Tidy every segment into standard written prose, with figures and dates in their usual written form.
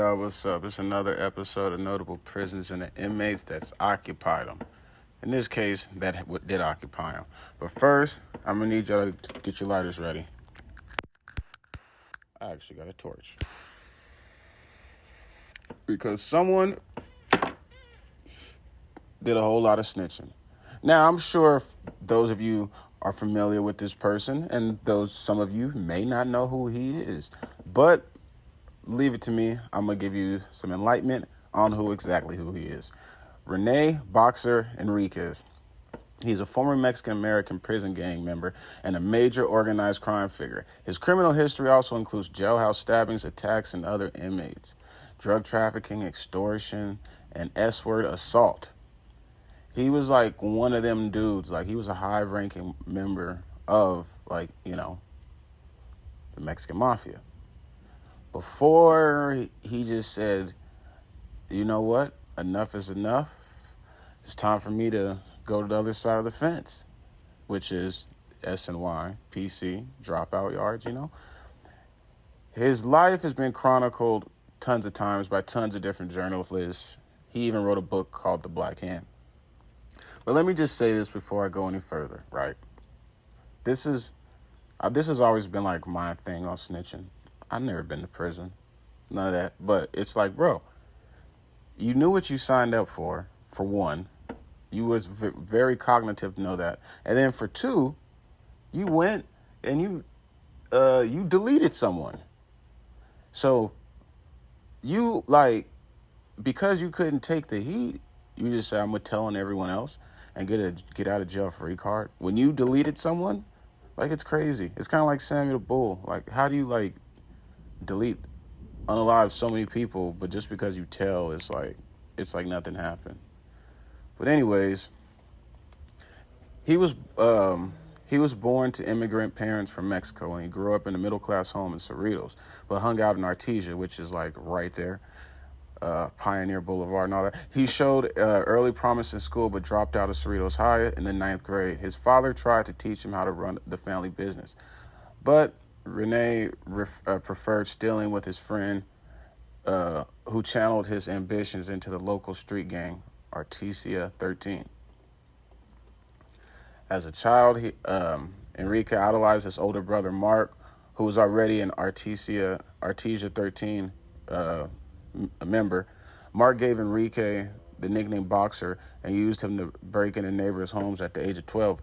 y'all, what's up? It's another episode of Notable Prisons and the Inmates that's occupied them. In this case, that did occupy them. But first, I'm going to need y'all to get your lighters ready. I actually got a torch. Because someone did a whole lot of snitching. Now, I'm sure those of you are familiar with this person, and some of you may not know who he is. But leave it to me. I'm going to give you some enlightenment on who he is. Rene Boxer Enriquez. He's a former Mexican-American prison gang member and a major organized crime figure. His criminal history also includes jailhouse stabbings, attacks, and other inmates, drug trafficking, extortion, and S-word assault. He was like one of them dudes. Like, he was a high-ranking member of, the Mexican Mafia. Before he just said, you know what, enough is enough. It's time for me to go to the other side of the fence, which is SNY, PC, dropout yards, His life has been chronicled tons of times by tons of different journalists. He even wrote a book called The Black Hand. But let me just say this before I go any further, right? This has always been like my thing on snitching. I've never been to prison, none of that. But it's like, bro, you knew what you signed up for one. You was very cognitive to know that. And then for two, you went and you deleted someone. So you, because you couldn't take the heat, you just said, I'm going to tell on everyone else and get a get out of jail free card. When you deleted someone, it's crazy. It's kind of like Samuel Bull. How do you, delete, unalive so many people, but just because you tell, it's like nothing happened. But anyways, he was born to immigrant parents from Mexico, and he grew up in a middle-class home in Cerritos, but hung out in Artesia, which is right there, Pioneer Boulevard and all that. He showed early promise in school, but dropped out of Cerritos High in the 9th grade. His father tried to teach him how to run the family business, but Rene preferred stealing with his friend, who channeled his ambitions into the local street gang, Artesia 13. As a child, Enrique idolized his older brother Mark, who was already an Artesia 13 a member. Mark gave Enrique the nickname Boxer and used him to break into neighbors' homes at the age of 12.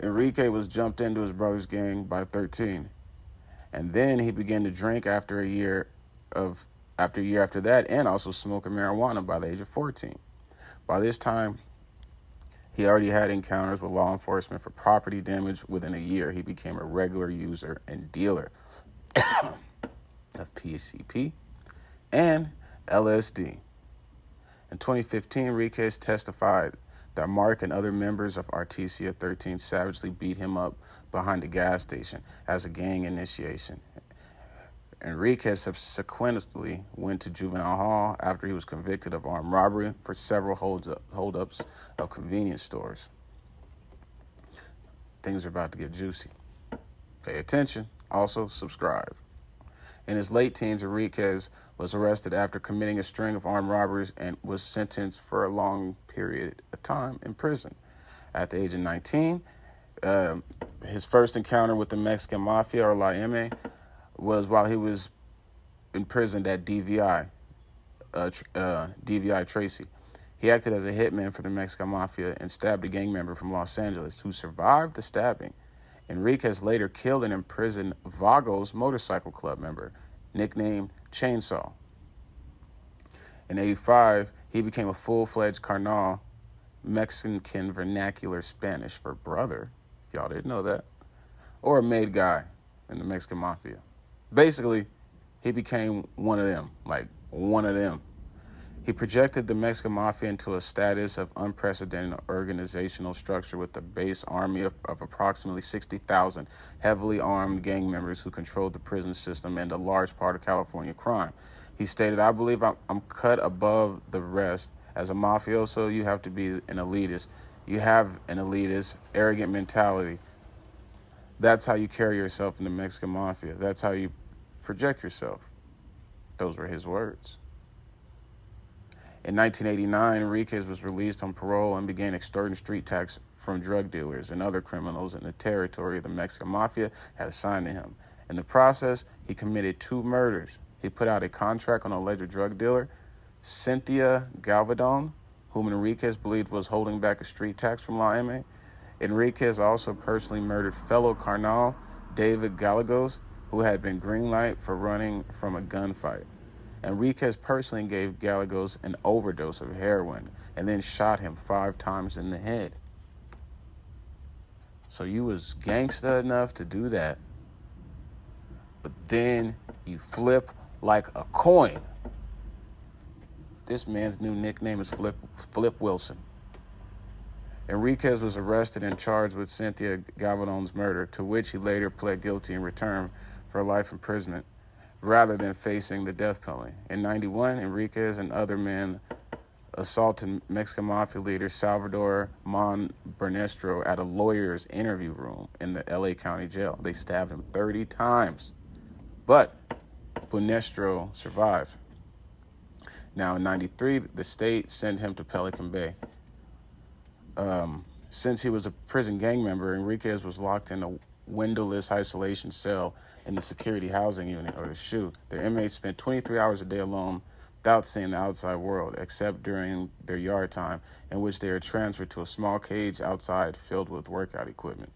Enrique was jumped into his brother's gang by 13, and then he began to drink after a year after that, and also smoking marijuana by the age of 14. By this time, he already had encounters with law enforcement for property damage. Within a year, he became a regular user and dealer of PCP and LSD. In 2015, Enriquez testified that Mark and other members of Artesia 13 savagely beat him up behind a gas station as a gang initiation. Enriquez subsequently went to juvenile hall after he was convicted of armed robbery for several holdups of convenience stores. Things are about to get juicy. Pay attention. Also, subscribe. In his late teens, Enriquez was arrested after committing a string of armed robberies and was sentenced for a long period of time in prison. At the age of 19, his first encounter with the Mexican Mafia, or La M, was while he was imprisoned at DVI Tracy. He acted as a hitman for the Mexican Mafia and stabbed a gang member from Los Angeles who survived the stabbing. Enriquez later killed and imprisoned Vagos motorcycle club member, nicknamed Chainsaw. In 1985, he became a full-fledged carnal, Mexican vernacular Spanish for brother, if y'all didn't know that, or a made guy in the Mexican Mafia. Basically, he became one of them. He projected the Mexican Mafia into a status of unprecedented organizational structure with a base army of approximately 60,000 heavily armed gang members who controlled the prison system and a large part of California crime. He stated, I believe I'm cut above the rest. As a mafioso, you have to be an elitist. You have an elitist, arrogant mentality. That's how you carry yourself in the Mexican Mafia. That's how you project yourself. Those were his words. In 1989, Enriquez was released on parole and began extorting street tax from drug dealers and other criminals in the territory the Mexican Mafia had assigned to him. In the process, he committed 2 murders. He put out a contract on an alleged drug dealer, Cynthia Galvedon, whom Enriquez believed was holding back a street tax from law inmate. Enriquez also personally murdered fellow Carnal David Gallegos, who had been greenlighted for running from a gunfight. Enriquez personally gave Gallegos an overdose of heroin and then shot him 5 times in the head. So you was gangsta enough to do that, but then you flip like a coin. This man's new nickname is Flip Wilson. Enriquez was arrested and charged with Cynthia Galvedon's murder, to which he later pled guilty in return for life imprisonment rather than facing the death penalty. In 1991, Enriquez and other men assaulted Mexican Mafia leader Salvador Bernestro at a lawyer's interview room in the LA County Jail. They stabbed him 30 times, but Bernestro survived. Now, in 1993, the state sent him to Pelican Bay. Since he was a prison gang member, Enriquez was locked in a windowless isolation cell in the security housing unit, or the SHU. Their inmates spent 23 hours a day alone without seeing the outside world, except during their yard time, in which they are transferred to a small cage outside filled with workout equipment.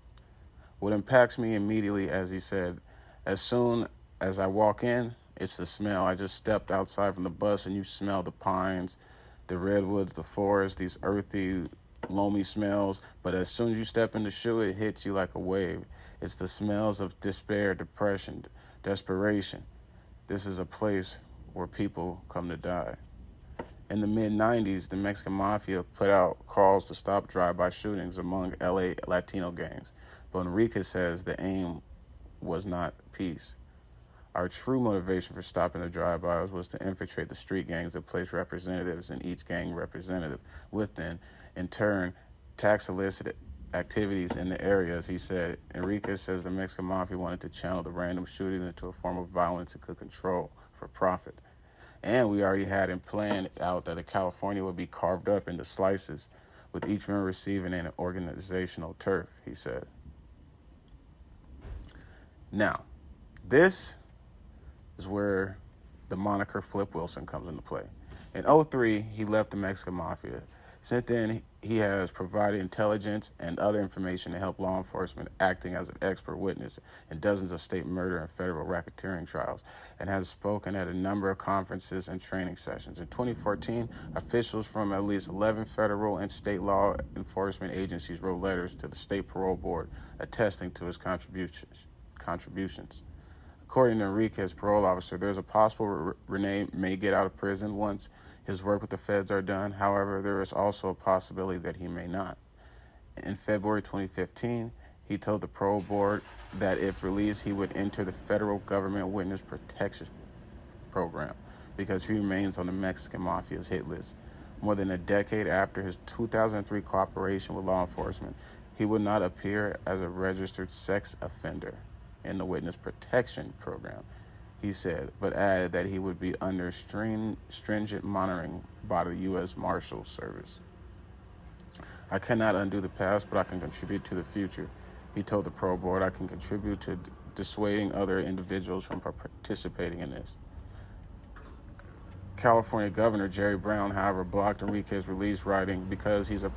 What impacts me immediately, as he said, as soon as I walk in, it's the smell. I just stepped outside from the bus and you smell the pines, the redwoods, the forest, these earthy, loamy smells. But as soon as you step in the SHU, it hits you like a wave. It's the smells of despair, depression, desperation. This is a place where people come to die. In the mid-90s, the Mexican Mafia put out calls to stop drive-by shootings among LA Latino gangs. But Enriquez says the aim was not peace. Our true motivation for stopping the drive-bys was to infiltrate the street gangs that place representatives in each gang representative within, in turn, tax illicit activities in the areas, he said. Enriquez says the Mexican Mafia wanted to channel the random shootings into a form of violence it could control for profit. And we already had it planned out that California would be carved up into slices, with each member receiving an organizational turf, he said. Now, this is where the moniker Flip Wilson comes into play. In 2003, he left the Mexican Mafia. Since then, he has provided intelligence and other information to help law enforcement, acting as an expert witness in dozens of state murder and federal racketeering trials, and has spoken at a number of conferences and training sessions. In 2014, officials from at least 11 federal and state law enforcement agencies wrote letters to the State Parole Board attesting to his contributions. According to Enriquez's parole officer, there's a possible Rene may get out of prison once his work with the feds are done. However, there is also a possibility that he may not. In February 2015, he told the parole board that if released, he would enter the federal government witness protection program because he remains on the Mexican Mafia's hit list. More than a decade after his 2003 cooperation with law enforcement, he would not appear as a registered sex offender in the witness protection program, he said, but added that he would be under stringent monitoring by the U.S. Marshal Service. I cannot undo the past, but I can contribute to the future, he told the parole board. I can contribute to dissuading other individuals from participating in this. California Governor Jerry Brown, however, blocked Enriquez's release, writing, because he's a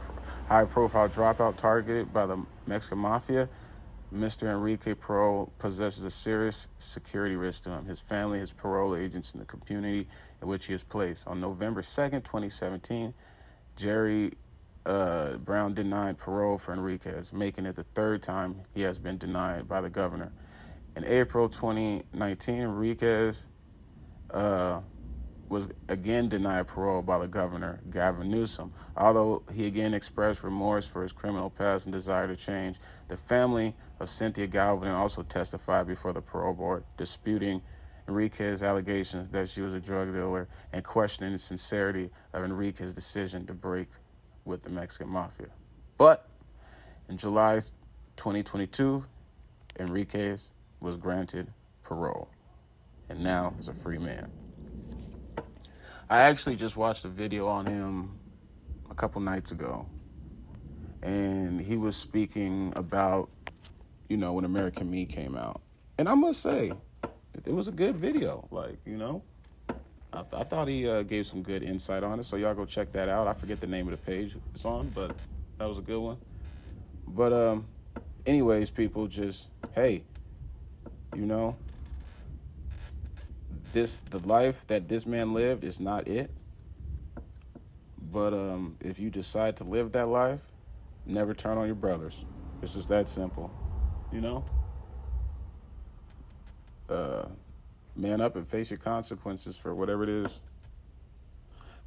high-profile dropout targeted by the Mexican Mafia, Mr. Enrique Parole possesses a serious security risk to him, his family, his parole agents, and the community in which he is placed. On November 2nd, 2017, Jerry Brown denied parole for Enriquez, making it the 3rd time he has been denied by the governor. In April 2019, Enriquez was again denied parole by the governor, Gavin Newsom. Although he again expressed remorse for his criminal past and desire to change, the family of Cynthia Galvedon also testified before the parole board, disputing Enriquez's allegations that she was a drug dealer and questioning the sincerity of Enriquez's decision to break with the Mexican Mafia. But in July 2022, Enriquez was granted parole and now is a free man. I actually just watched a video on him a couple nights ago, and he was speaking about, when American Me came out. And I must say, it was a good video. Like, I thought he gave some good insight on it, so y'all go check that out. I forget the name of the page it's on, but that was a good one. But anyways, people, just, hey, the life that this man lived is not it. But if you decide to live that life, never turn on your brothers. It's just that simple, Man up and face your consequences for whatever it is.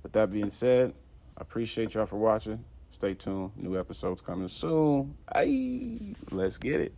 With that being said, I appreciate y'all for watching. Stay tuned. New episodes coming soon. Aye, let's get it.